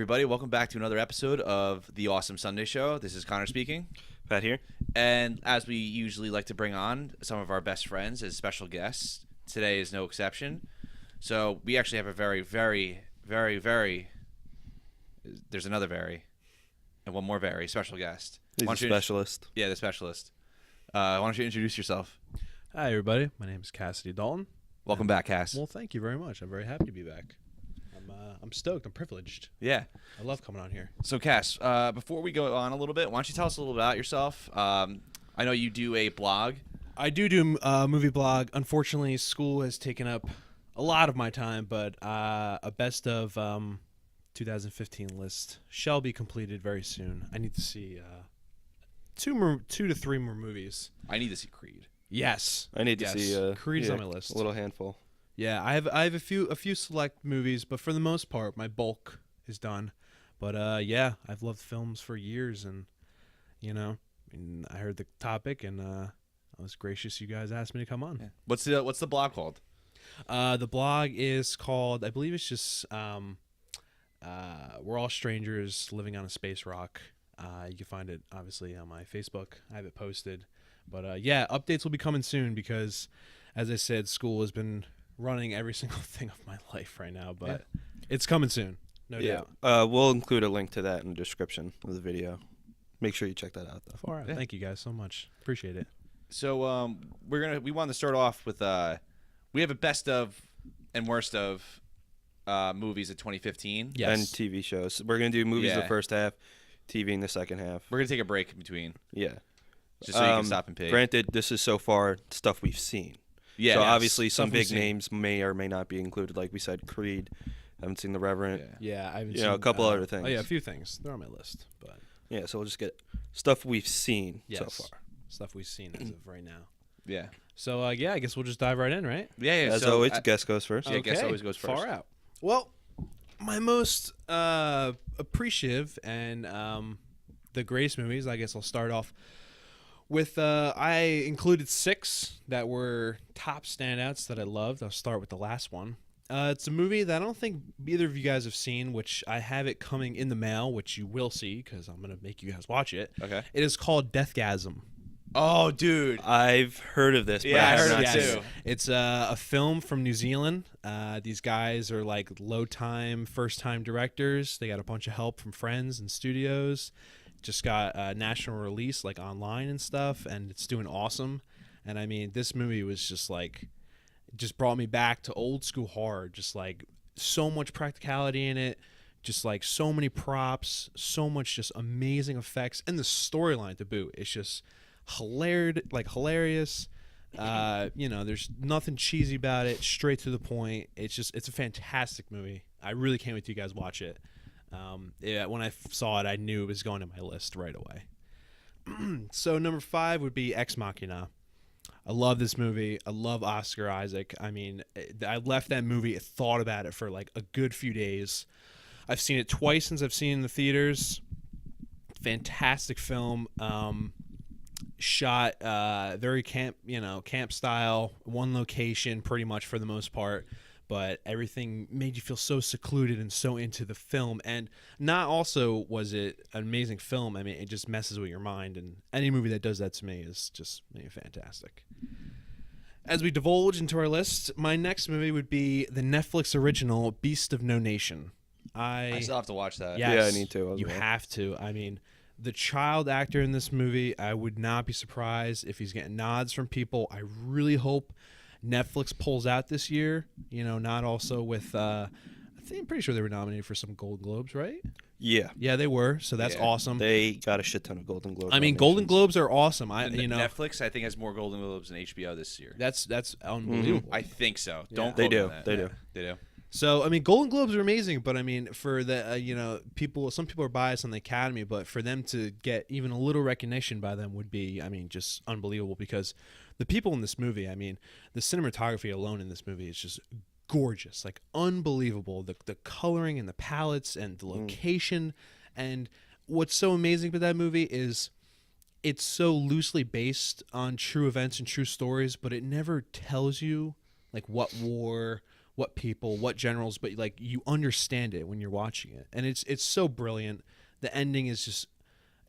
everybody. Welcome back to another episode of The Awesome Sunday Show. This is Connor speaking. Pat here. And as we usually like to bring on some of our best friends as special guests, today is no exception. So we actually have a very, there's another very, and one more very special guest. He's a specialist. Yeah, the specialist. Why don't you introduce yourself? Hi, everybody. My name is Cassidy Dalton. Welcome back, Cass. Well, thank you very much. I'm very happy to be back. I'm stoked. I'm privileged. Yeah. I love coming on here. So, Cass, before we go on a little bit, why don't you tell us a little about yourself? I know you do a blog. I do a movie blog. Unfortunately, school has taken up a lot of my time, but a best of 2015 list shall be completed very soon. I need to see two to three more movies. I need to see Creed. Yes. I need to see Creed's on my list. A little handful. Yeah, I have a few select movies, but for the most part, my bulk is done. But yeah, I've loved films for years, and I heard the topic, and I was gracious you guys asked me to come on. Yeah. What's the blog called? The blog is called, I believe it's just We're All Strangers Living on a Space Rock. You can find it obviously on my Facebook. I have it posted. But yeah, updates will be coming soon because, as I said, school has been running every single thing of my life right now. But it's coming soon, no doubt. We'll include a link to that in the description of the video. Make sure you check that out, though. Far out. Yeah. Thank you guys so much. Appreciate it. So we wanted to start off with we have a best of and worst of movies of 2015. Yes. And TV shows. We're gonna do movies in the first half, TV in the second half. We're gonna take a break in between. Yeah. Just so you can stop and pee. Granted, this is so far stuff we've seen. Yeah. So obviously some big seen. names may or may not be included. Like we said, Creed. Haven't seen The Reverend. Yeah, I haven't seen a couple other things. Oh yeah, a few things. They're on my list, but yeah. So we'll just get stuff we've seen so yes. far. Stuff we've seen as of right now. Yeah. So yeah, I guess we'll just dive right in, right? Yeah. As always, guest goes first. Yeah, guest always goes first. Far out. Well, my most appreciative and the greatest movies. I guess I'll start off with I included 6 that were top standouts that I loved. I'll start with the last one. It's a movie that I don't think either of you guys have seen, which I have it coming in the mail, which you will see because I'm going to make you guys watch it. Okay. It is called Deathgasm. Oh, dude. I've heard of this. But Yeah, I I have heard not it seen too. It's a film from New Zealand. These guys are like low-time, first-time directors. They got a bunch of help from friends and studios. Just got a national release like online and stuff, and it's doing awesome. And I mean, this movie was just like, just brought me back to old school horror. Just like so much practicality in it, just like so many props, so much just amazing effects, and the storyline to boot. It's just hilarious. There's nothing cheesy about it. Straight to the point. It's a fantastic movie. I really can't wait till you guys watch it. When I saw it, I knew it was going to my list right away. So number 5 would be Ex Machina. I love this movie. I love Oscar Isaac. I mean, I left that movie, thought about it for like a good few days. I've seen it twice since I've seen it in the theaters. Fantastic film. Shot very camp style, one location pretty much for the most part. But everything made you feel so secluded and so into the film. And not also was it an amazing film. I mean, it just messes with your mind. And any movie that does that to me is just fantastic. As we divulge into our list, my next movie would be the Netflix original Beast of No Nation. I still have to watch that. Yes, Yeah, I need to. You have to. I mean, the child actor in this movie, I would not be surprised if he's getting nods from people. I really hope Netflix pulls out this year, not also with, I'm pretty sure they were nominated for some Golden Globes, right? Yeah. Yeah, they were, so that's awesome. They got a shit ton of Golden Globes. I mean, Golden Globes are awesome. Netflix, I think, has more Golden Globes than HBO this year. That's unbelievable. I think so. Yeah. Don't They quote do. me on that. They do. They do. So, I mean, Golden Globes are amazing, but I mean, for the, some people are biased on the Academy, but for them to get even a little recognition by them would be, just unbelievable because the people in this movie, the cinematography alone in this movie is just gorgeous, like unbelievable. The coloring and the palettes and the location. And what's so amazing about that movie is it's so loosely based on true events and true stories, but it never tells you like what war, what people, what generals, but like you understand it when you're watching it, and it's so brilliant. The ending is just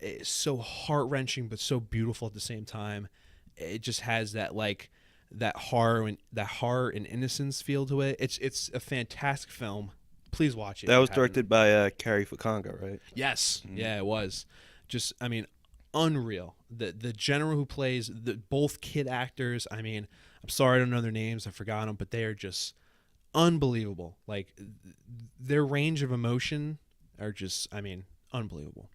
it's so heart wrenching, but so beautiful at the same time. It just has that like that horror and innocence feel to it. It's a fantastic film. Please watch it. That was directed by Cary Fukunaga, right? Yes, yeah, it was. Just, I mean, unreal. The general who plays both kid actors. I mean, I'm sorry I don't know their names. I forgot them, but they are just unbelievable. Like their range of emotion are just, I mean, unbelievable.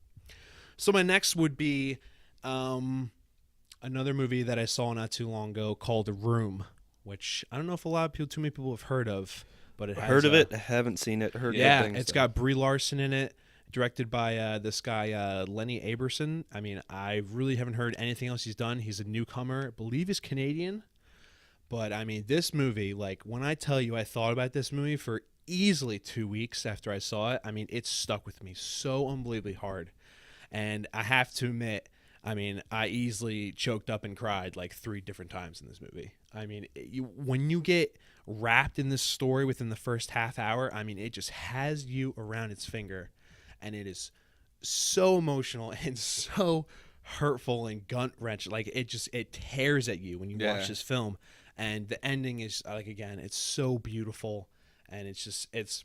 So my next would be another movie that I saw not too long ago called The Room, which I don't know if too many people have heard of. But it has, heard of it, haven't seen it. Heard yeah, good things. It's got Brie Larson in it, directed by this guy Lenny Aberson. I mean, I really haven't heard anything else he's done. He's a newcomer, I believe he's Canadian. But I mean, this movie, like when I tell you I thought about this movie for easily 2 weeks after I saw it, I mean, it stuck with me so unbelievably hard. And I have to admit, I mean, I easily choked up and cried like 3 different times in this movie. I mean, when you get wrapped in this story within the first half hour, I mean, it just has you around its finger, and it is so emotional and so hurtful and gut-wrenching. Like it tears at you when you watch this film, and the ending is like, again, it's so beautiful, and it's just it's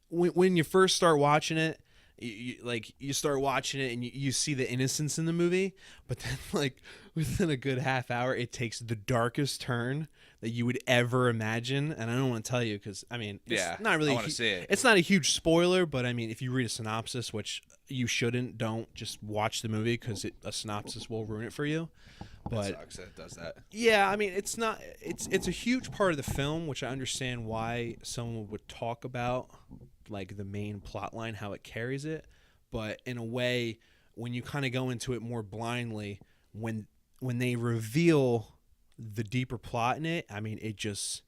when you first start watching it. You start watching it and you see the innocence in the movie, but then like within a good half hour it takes the darkest turn that you would ever imagine, and I don't want to tell you because I mean it's not really I want to see it. It's not a huge spoiler, but I mean if you read a synopsis, which you shouldn't, don't just watch the movie because a synopsis will ruin it for you. But that sucks that it does that. Yeah, I mean it's a huge part of the film, which I understand why someone would talk about like the main plot line, how it carries it, but in a way when you kind of go into it more blindly, when they reveal the deeper plot in it, I mean it just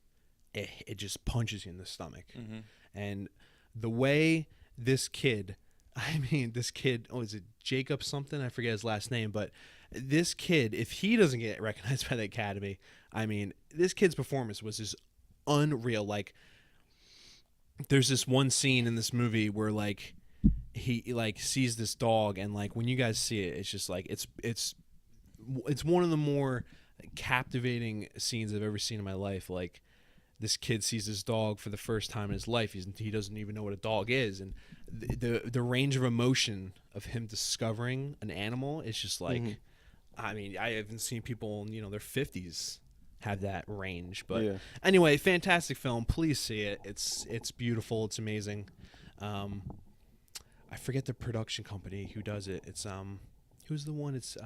punches you in the stomach. And the way this kid, oh, is it Jacob something, I forget his last name, but this kid, if he doesn't get recognized by the Academy, I mean this kid's performance was just unreal. Like there's this one scene in this movie where like he like sees this dog, and like when you guys see it, it's just like it's one of the more captivating scenes I've ever seen in my life. Like this kid sees this dog for the first time in his life. He doesn't even know what a dog is, and the range of emotion of him discovering an animal is just like, I mean, I haven't seen people in their 50s have that range. But anyway, fantastic film. Please see it. It's beautiful. It's amazing. I forget the production company who does it. It's who's the one? It's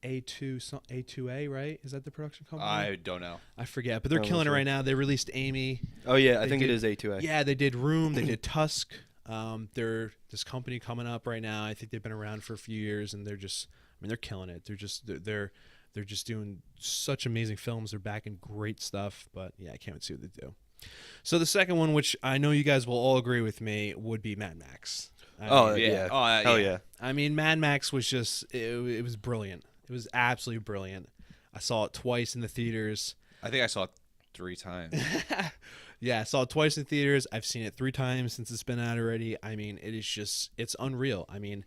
A2A, right? Is that the production company? I don't know. I forget, but they're killing it right now. They released Amy. Oh yeah, I think it is A2A. Yeah, they did Room. They did Tusk. They're this company coming up right now. I think they've been around for a few years, and they're killing it. They're just doing such amazing films. They're back in great stuff. But yeah, I can't wait to see what they do. So the second one, which I know you guys will all agree with me, would be Mad Max. Hell yeah. yeah. I mean, Mad Max was just it was brilliant. It was absolutely brilliant. I saw it twice in the theaters. I think I saw it 3 times. Yeah, I saw it twice in theaters. I've seen it 3 times since it's been out already. I mean, it's unreal. I mean,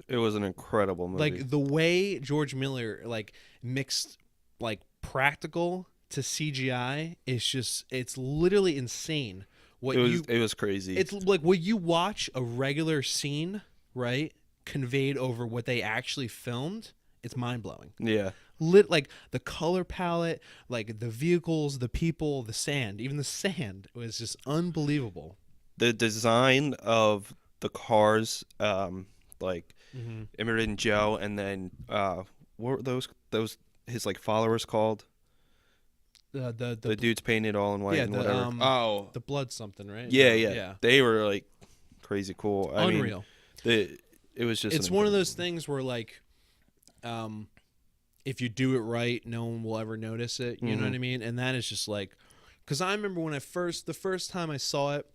it was an incredible movie. Like the way George Miller like mixed like practical to CGI is it's literally insane. It was crazy. It's like what you watch a regular scene, right, conveyed over what they actually filmed. It's mind-blowing. Yeah. Like the color palette, like the vehicles, the people, the sand, even the sand was just unbelievable. The design of the cars, like Emmett Joe, and then what were those his like followers called? The dudes painted all in white and whatever. The blood something, right? Yeah. They were like crazy cool. Unreal. It was just. It's one of those things where like, if you do it right, no one will ever notice it. You know what I mean? And that is just like, because I remember when the first time I saw it,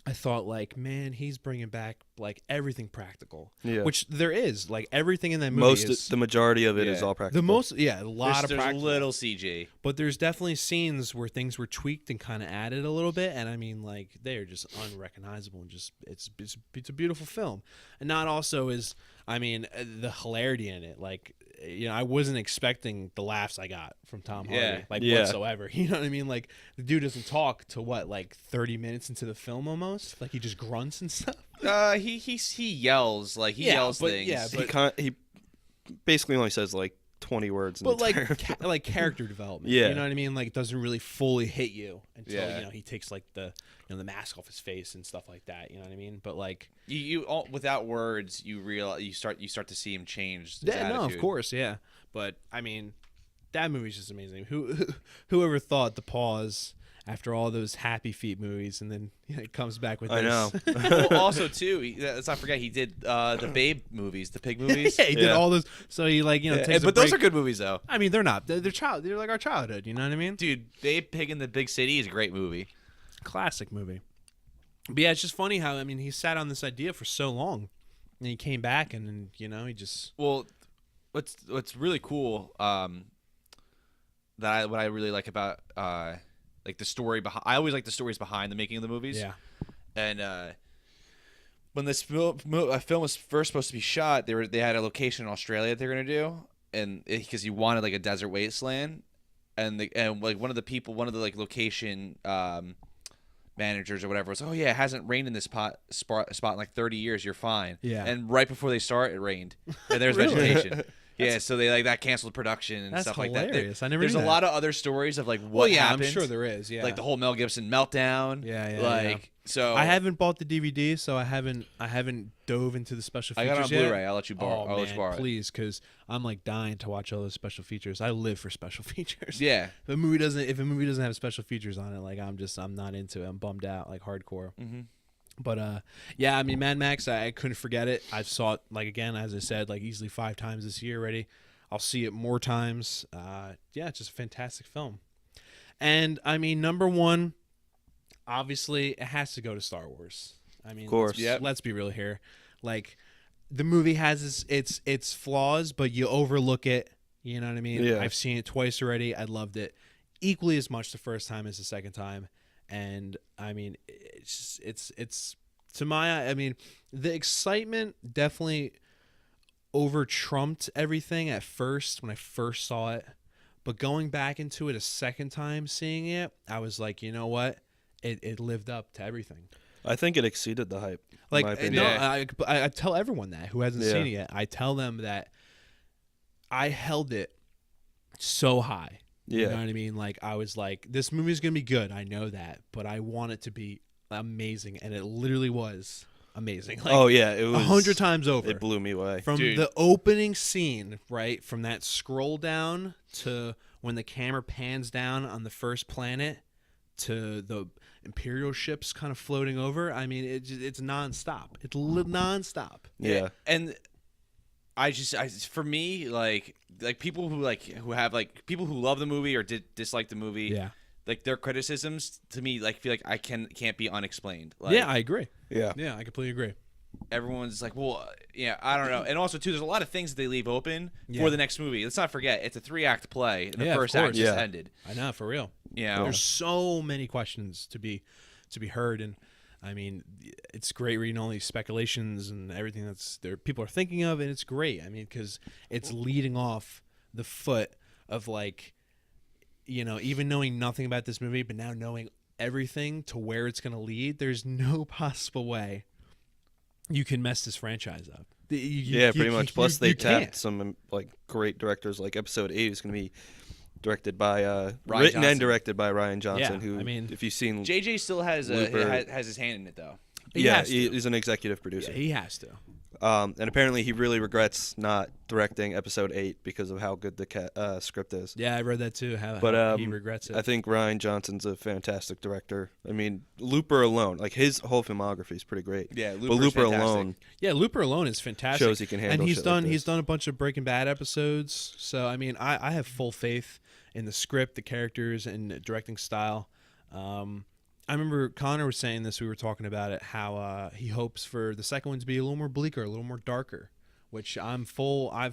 I thought like, man, he's bringing back like everything practical, Yeah. which there is like everything in that movie is The majority of it is Yeah. all practical. a lot of There's practical. little CG. But there's definitely scenes where things were tweaked and kind of added a little bit, and I mean, like they are just unrecognizable and just it's a beautiful film. And not also is the hilarity in it. Like I wasn't expecting the laughs I got from Tom Hardy, Yeah. like Yeah. whatsoever. You know what I mean? Like the dude doesn't talk to like 30 minutes into the film almost. Like he just grunts and stuff. He yells like he yells things. Yeah, he basically only says like 20 words. In But the like entire like character development, Yeah. you know what I mean? Like it doesn't really fully hit you until Yeah. he takes like the the mask off his face and stuff like that. You know what I mean? But like You all, without words, you start to see him change. His yeah, no, of attitude. course, yeah. But I mean, that movie's just amazing. Whoever thought the pause after all those Happy Feet movies, and then it comes back with I know. this. Well, also too, let's not forget he did the Babe movies, the pig movies. Yeah, he did Yeah. all those. So he like Yeah, takes a but those break. are good movies though. I mean, they're not. They're They're like our childhood. You know what I mean? Dude, Babe Pig in the Big City is a great movie. Classic movie. But yeah, it's just funny how he sat on this idea for so long, and he came back, and then he just Well, what's really cool what I really like about like the story behind. I always like the stories behind the making of the movies. yeah. And when this film was first supposed to be shot, they had a location in Australia that they're gonna do, and because he wanted like a desert wasteland, and like one of the like location managers or whatever was, oh yeah, it hasn't rained in this spot in like 30 years. You're fine. Yeah. And right before they start, it rained, and there's Really? vegetation. Yeah, so they that canceled production and That's stuff like that. hilarious. I never There's knew a that. lot of other stories of like what Well, yeah, happened. I'm sure there is. Yeah, Like the whole Mel Gibson meltdown. Yeah, Like so. I haven't bought the DVD, so I haven't dove into the special I features got it on yet. Blu-ray. I'll let you borrow. Oh I'll let man, you borrow it. please, because I'm like dying to watch all those special features. I live for special features. Yeah. If a movie doesn't have special features on it, like I'm not into it. I'm bummed out, like hardcore. Mm-hmm. But yeah, Mad Max, I couldn't forget it. I've saw it like again, as I said, like easily 5 times this year already. I'll see it more times. Yeah, it's just a fantastic film. And number one, obviously, it has to go to Star Wars. Of course. Let's be real here. Like, the movie has its flaws, but you overlook it. You know what I mean? Yeah. I've seen it twice already. I loved it equally as much the first time as the second time. And it's to my the excitement definitely over trumped everything at first when I first saw it, but going back into it a second time seeing it, I was like, you know what, it lived up to everything. I think it exceeded the hype. Like in my no, opinion. I tell everyone that who hasn't Yeah. seen it yet. I tell them that I held it so high. You Yeah. know what I mean? Like I was like, this movie's gonna be good. I know that, but I want it to be amazing, and it literally was amazing. Like, Oh yeah, it was 100 times over. It blew me away. From Dude. the opening scene, right? From that scroll down to when the camera pans down on the first planet to the Imperial ships kind of floating over. It's nonstop. It's nonstop. Yeah. And for me, like people who have like people who love the movie or dislike the movie. Yeah. Like their criticisms to me, like feel like I can't be unexplained. Like, Yeah, I agree. Yeah. Yeah, I completely agree. everyone's like, well, yeah, I don't know. And also, too, there's a lot of things that they leave open Yeah. for the next movie. Let's not forget, it's a 3-act play, and the Yeah, of first act course. just Yeah. ended. I know, for real. You know? There's so many questions to be heard, and it's great reading all these speculations and everything that's there people are thinking of, and it's great. Because it's leading off the foot of like, even knowing nothing about this movie, but now knowing everything to where it's going to lead. There's no possible way you can mess this franchise up. Yeah, pretty much. Plus, they you tapped can't. some like great directors. Like Episode 8 is going to be directed by written Johnson. and directed by Ryan Johnson. Yeah, who, I mean- if you've seen, JJ still has Looper. has his hand in it, though. He yeah, has to. he's an executive producer. Yeah, he has to. And apparently, he really regrets not directing Episode 8 because of how good the script is. Yeah, I read that too. How But he regrets it. I think Ryan Johnson's a fantastic director. Looper alone, like his whole filmography is pretty great. Yeah, but Looper's Looper fantastic. alone, Yeah, Looper alone is fantastic. Shows he can handle and he's shit done like he's this. done a bunch of Breaking Bad episodes. So I have full faith in the script, the characters, and the directing style. I remember Connor was saying this. We were talking about it. How he hopes for the second one to be a little more bleaker, a little more darker. Which I'm full. I'm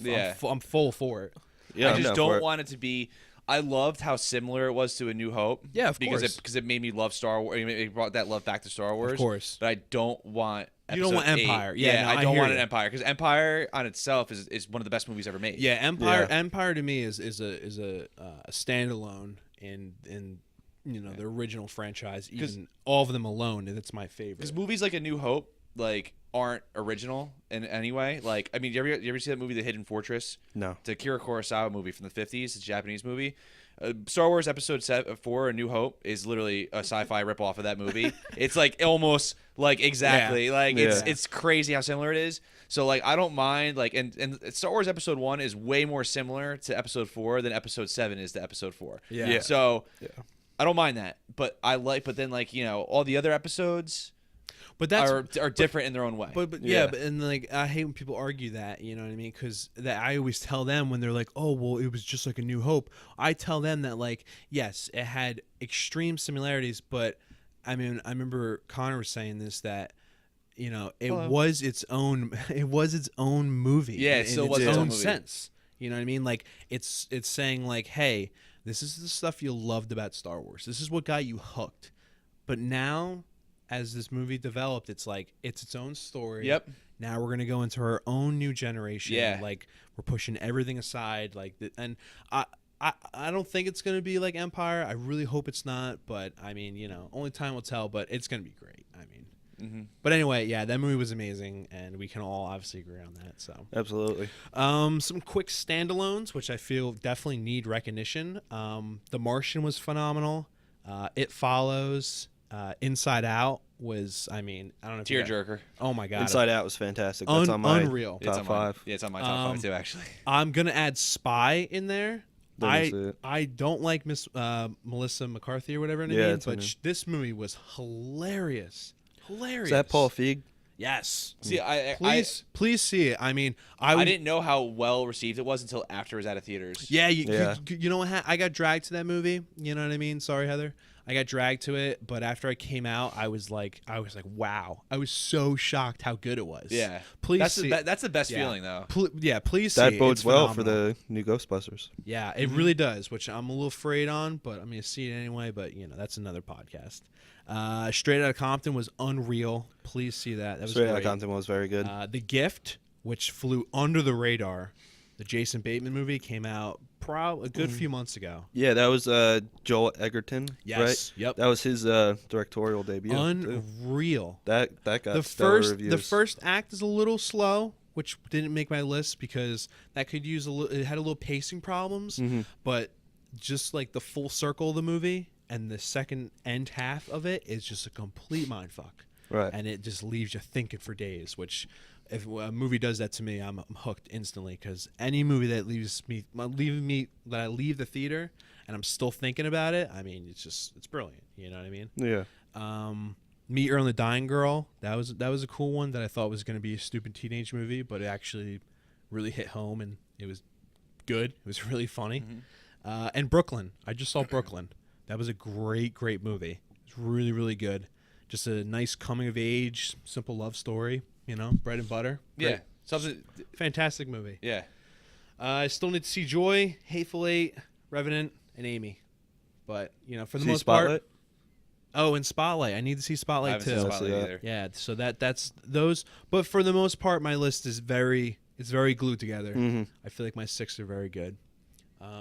full for it. Yeah, I I'm just down for don't it. want it to be. I loved how similar it was to A New Hope. Yeah, of because course. because it made me love Star Wars. It brought that love back to Star Wars. Of course. But I don't want. You don't want Episode 8. Empire. Yeah, no, I I don't hear want an you. Empire because Empire on itself is one of the best movies ever made. Yeah, Empire. Yeah. Empire to me is a standalone in the original franchise. Even all of them alone, and it's my favorite. Because movies like A New Hope aren't original in any way. Like, I mean, you ever see that movie The Hidden Fortress? No. It's a Akira Kurosawa movie from the 50s. It's a Japanese movie. Star Wars Episode 4, A New Hope, is literally a sci-fi ripoff of that movie. It's like almost like exactly it's crazy how similar it is. So like I don't mind and Star Wars Episode 1 is way more similar to Episode 4 than Episode 7 is to Episode 4. Yeah. So I don't mind that, but then all the other episodes. But that's are different in their own way. But yeah, but and like I hate when people argue that, you know what I mean? Because I always tell them when they're like, "Oh, well, it was just like A New Hope." I tell them that like, yes, it had extreme similarities, but I mean, I remember Connor was saying this that it was its own movie. Yeah, it still was its own movie. sense. You know what I mean? Like it's saying like, "Hey, this is the stuff you loved about Star Wars. This is what got you hooked." But now, as this movie developed, it's like it's its own story. Yep. Now we're gonna go into our own new generation. Yeah. Like we're pushing everything aside. And I don't think it's gonna be like Empire. I really hope it's not. But I mean, only time will tell. But it's gonna be great. I mean. Mm-hmm. But anyway, yeah, that movie was amazing, and we can all obviously agree on that. So Absolutely. some quick standalones, which I feel definitely need recognition. The Martian was phenomenal. It Follows. Inside Out was, I don't know. If Tearjerker. Oh my god. Inside Out was fantastic. That's on my unreal. top 5. Yeah, it's on my top 5 too, actually. I'm gonna add Spy in there. Didn't see it. I don't like Melissa McCarthy or whatever her name Yeah, is, it's her but name. this movie was hilarious. Hilarious. Is that Paul Feig? Yes. See, Please see it. I mean, I didn't know how well received it was until after it was out of theaters. Yeah, Yeah. you know what? I got dragged to that movie. You know what I mean? Sorry, Heather. I got dragged to it, but after I came out, I was like, wow! I was so shocked how good it was. Yeah, please. That's the best feeling though. Please. See That it. bodes It's well for phenomenal. the new Ghostbusters. Yeah, it really does, which I'm a little afraid on, but I'm gonna see it anyway. But that's another podcast. Straight Outta Compton was unreal. Please see that. That was Straight Outta great. Compton was very good. The Gift, which flew under the radar, the Jason Bateman movie, came out a good few months ago. Yeah, that was Joel Edgerton. Yes. Right? Yep. That was his directorial debut. too. Unreal. That got The stellar first reviews. the first act is a little slow, which didn't make my list because that could use it had a little pacing problems, but just like the full circle of the movie and the second end half of it is just a complete mindfuck. Right. And it just leaves you thinking for days, which if a movie does that to me, I'm hooked instantly because any movie that that I leave the theater and I'm still thinking about it, I mean, it's brilliant. You know what I mean? Yeah. Meet Earl and the Dying Girl. That was a cool one that I thought was going to be a stupid teenage movie, but it actually really hit home and it was good. It was really funny. And Brooklyn. I just saw Brooklyn. That was a great movie. It's really, really good. Just a nice coming of age, simple love story. Bread and butter. Yeah, Great. something. Fantastic movie. Yeah, I still need to see Joy, Hateful Eight, Revenant, and Amy. But for the most Spotlight? part. Oh, and Spotlight. I need to see I Spotlight haven't too. seen Spotlight that. either. Yeah, so that's those. But for the most part, my list is very glued together. I feel like my 6 are very good.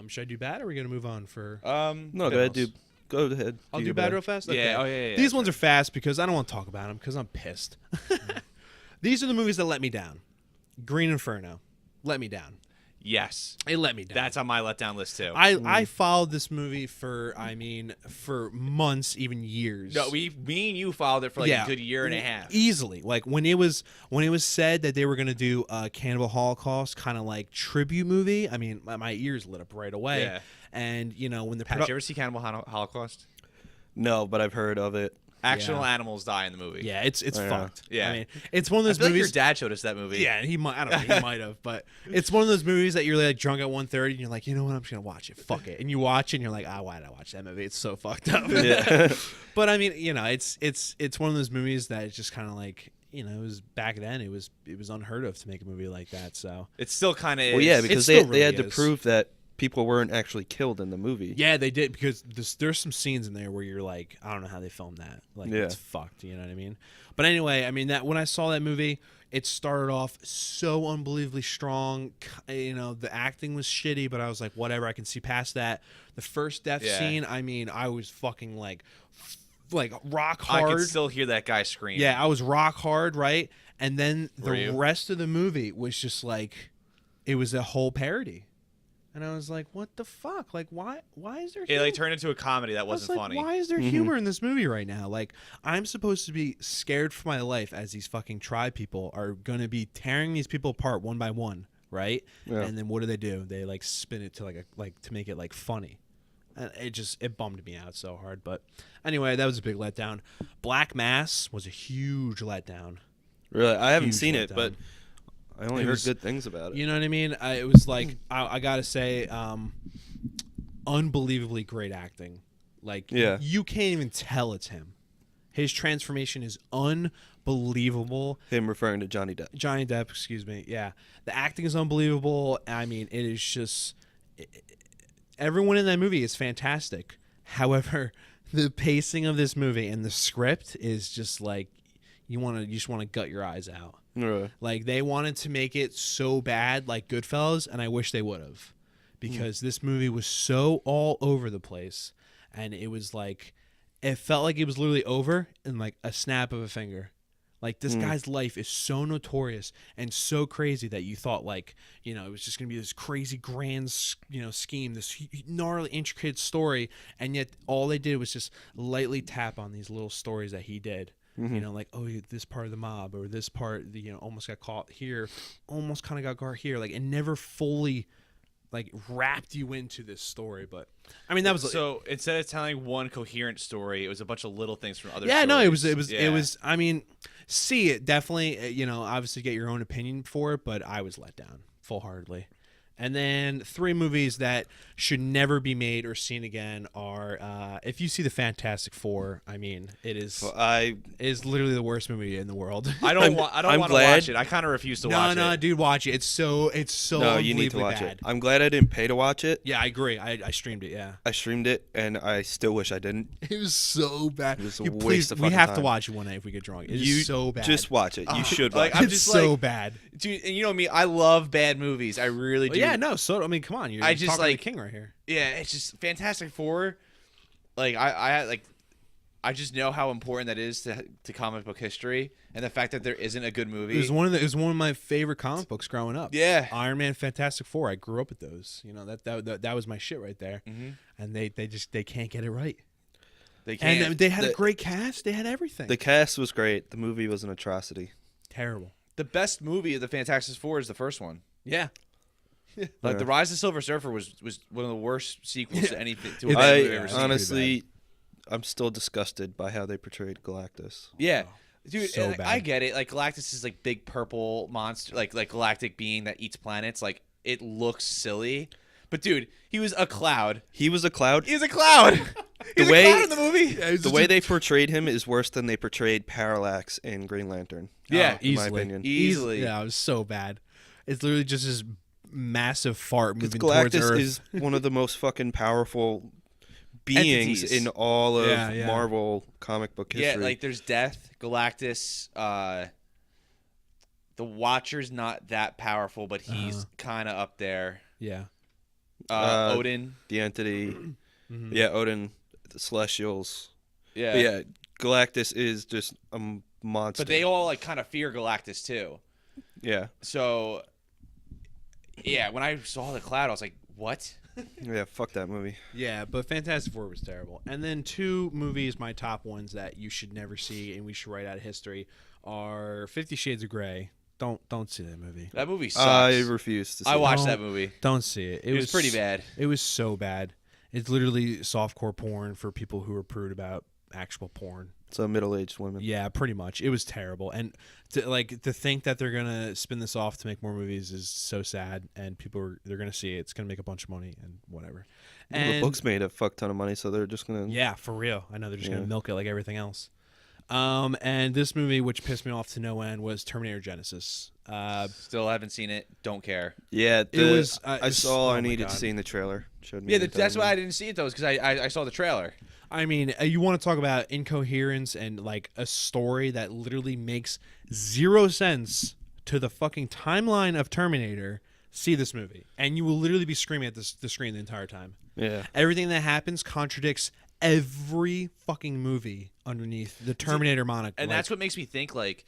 Should I do bad, or are we gonna move on for? No, go ahead, dude. Go ahead. I'll do your bad real fast. Okay. Yeah. Oh yeah. These ones are fast because I don't want to talk about them because I'm pissed. These are the movies that let me down. Green Inferno, let me down. Yes, It let me down. that's on my letdown list too. I followed this movie for months, even years. No, me and you followed it for a good year and a half. Easily. Like when it was said that they were gonna do a Cannibal Holocaust kind of like tribute movie, I mean my ears lit up right away. Yeah. And when the Pat, did you ever see Cannibal Holocaust? No, but I've heard of it. Actual animals die in the movie. Yeah, it's Yeah. fucked. Yeah. I mean, it's one of I those feel like your movies. dad showed us that movie. Yeah, he might. I don't know. He might have, but it's one of those movies that you're like drunk at 1:30 and you're like, you know what? I'm just gonna watch it. Fuck it. And you watch it and you're like, why did I watch that movie? It's so fucked up. Yeah. But I mean, it's one of those movies that it's just kind of like, it was back then. It was unheard of to make a movie like that. So It's still kind of. Well, yeah, because still they had really to is. prove that people weren't actually killed in the movie. yeah, they did, because there's some scenes in there where you're like, I don't know how they filmed that. Like, Yeah. it's fucked. You know what I mean? But anyway, I mean, that when I saw that movie, it started off so unbelievably strong. The acting was shitty, but I was like, whatever. I can see past that. The first death scene, I mean, I was fucking like rock I hard. can still hear that guy scream. Yeah, I was rock hard, right? And then Were the you? rest of the movie was just like, it was a whole parody. And I was like, what the fuck? Like, why is there It humor? like turned into a comedy that I was wasn't like, funny. why is there humor in this movie right now? Like, I'm supposed to be scared for my life as these fucking tribe people are going to be tearing these people apart one by one, right? Yeah. And then what do? They like spin it to to make it like funny. And it bummed me out so hard. But anyway, that was a big letdown. Black Mass was a huge letdown. Really, I haven't Huge seen it, letdown. but I only It heard was- good things about it. You know what I mean? It was like, I gotta say, unbelievably great acting. Like, Yeah. you can't even tell it's him. His transformation is unbelievable. Him referring to Johnny Depp. Johnny Depp, excuse me. Yeah, the acting is unbelievable. I mean, it is just everyone in that movie is fantastic. However, the pacing of this movie and the script is just like you just want to gut your eyes out. Really. Like, they wanted to make it so bad, like Goodfellas, and I wish they would have, because this movie was so all over the place, and it was like, it felt like it was literally over in like a snap of a finger. Like, this guy's life is so notorious and so crazy that you thought, like, it was just gonna be this crazy grand, scheme, this gnarly, intricate story, and yet all they did was just lightly tap on these little stories that he did. Like, oh, this part of the mob, or this part, almost got caught here, almost kind of got caught here. Like, it never fully, like, wrapped you into this story. But I mean, that was So instead of telling one coherent story, it was a bunch of little things from other. yeah, no, it was. Yeah. I mean, see it definitely. Obviously get your own opinion for it, but I was let down full-heartedly. And then 3 movies that should never be made or seen again are, if you see the Fantastic Four, I mean, it is literally the worst movie in the world. I don't want to glad- watch it. I kind of refuse to watch it. No, dude, watch it. It's so No, you need to unbelievably watch bad. it. I'm glad I didn't pay to watch it. Yeah, I agree. I streamed it. Yeah, I streamed it, and I still wish I didn't. it was so bad. It was a You waste please, of we fucking have to time. watch it one night if we get drunk. It's You so bad. Just watch it. You should like, watch I'm it. It's just so like- bad. Dude, and you know me, I love bad movies. I really do. Yeah, no. So I mean, come on. You're I just, talking to like- the king right here. Yeah, it's just Fantastic Four. Like I just know how important that is to comic book history, and the fact that there isn't a good movie. It was one of my favorite comic books growing up. Yeah. Iron Man, Fantastic Four. I grew up with those. That was my shit right there. And they can't get it right. They can't. And they had a great cast. They had everything. The cast was great. The movie was an atrocity. Terrible. The best movie of the Fantastic Four is the first one. Yeah. Like Yeah. The Rise of the Silver Surfer was one of the worst sequels to anything to a It's- bad movie I've I ever seen. honestly, I'm still disgusted by how they portrayed Galactus. Yeah. Dude, So and bad. I get it. Like Galactus is like big purple monster, like galactic being that eats planets. Like it looks silly, but dude, he was a cloud. He was a cloud. He was a cloud. He was way- a cloud in the movie. The way they portrayed him is worse than they portrayed Parallax in Green Lantern. Yeah, in my easily. opinion. Easily. Yeah, it was so bad. It's literally just this massive fart Because moving towards Galactus Earth. is one of the most fucking powerful beings Entities. in all of Yeah. Marvel comic book history. Yeah, like there's Death, Galactus. The Watcher's not that powerful, but he's kind of up there. yeah. Odin. the Entity. Mm-hmm. Yeah, Odin, the Celestials. Yeah. But yeah, Galactus is just a monster. But they all like kind of fear Galactus too. Yeah, So, yeah, when I saw the cloud, I was like, "What?" yeah, fuck that movie. Yeah, but Fantastic Four was terrible. And then 2 movies, my top ones that you should never see and we should write out of history are 50 Shades of Grey. Don't see that movie. That movie sucks. I refuse to see I watched No. that movie. Don't see it. It was pretty bad. It was so bad. It's literally softcore porn for people who are prude about actual porn. So middle-aged women. Yeah, pretty much. It was terrible, and to think that they're gonna spin this off to make more movies is so sad. And they're gonna see it. It's gonna make a bunch of money and whatever. Well, And the book's made a fuck ton of money, so they're just gonna. yeah, for real. I know they're just Yeah. gonna milk it like everything else. And this movie, which pissed me off to no end, was Terminator Genesis. Still haven't seen it. Don't care. Yeah, It was, I saw all oh I my needed God. to see in the trailer. Showed me. Yeah, everything. that's why I didn't see it though, because I saw the trailer. I mean, you want to talk about incoherence and like a story that literally makes zero sense to the fucking timeline of Terminator. See this movie, and you will literally be screaming at the screen the entire time. Yeah. Everything that happens contradicts every fucking movie underneath the Terminator moniker. And that's what makes me think like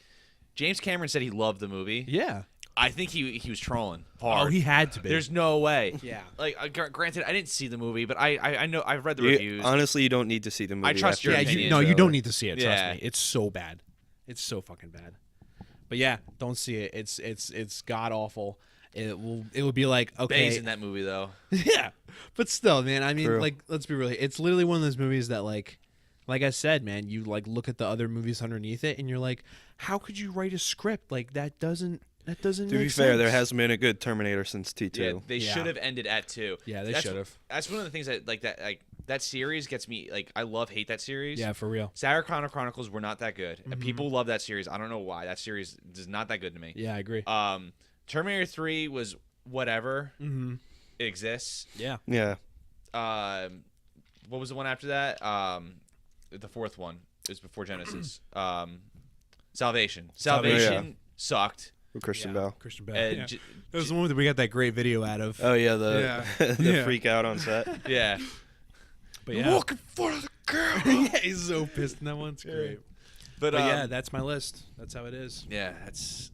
James Cameron said he loved the movie. yeah. I think he was trolling Oh, hard. he had to be. There's no way. Yeah. Like granted, I didn't see the movie, but I know I've read the You- riews. honestly, you don't need to see the movie. trust after your Yeah, you see opinion. the you trailer. don't need to see it. Trust Yeah. me, it's so bad. It's so fucking bad. But yeah, don't see it. It's god awful. It will be like okay, Bay's in that movie though. yeah. But still, man. I mean, True. like, let's be real. It's literally one of those movies that like I said, man. You like look at the other movies underneath it, and you're like, how could you write a script like that? Doesn't To make be fair, sense. there hasn't been a good Terminator since T2. Yeah, they Yeah. should have ended at 2. Yeah, they That's- should have. That's one of the things that that series gets me like I hate that series. Yeah, for real. Sarah Connor Chronicles were not that good, and people love that series. I don't know why. That series is not that good to me. Yeah, I agree. Terminator 3 was whatever. Mm-hmm. It exists. Yeah. Yeah. What was the one after that? The fourth one. It was before Genesis. Salvation. Salvation sucked. With Christian Yeah, Bell. Christian Bell. And Yeah. j- That was the one that we got that great video out of. Oh yeah, the Yeah. the Yeah. freak out on set. yeah. But yeah. Looking for the girl. yeah, he's so pissed in that one. It's great. But But yeah, that's my list. That's how it is. yeah, that's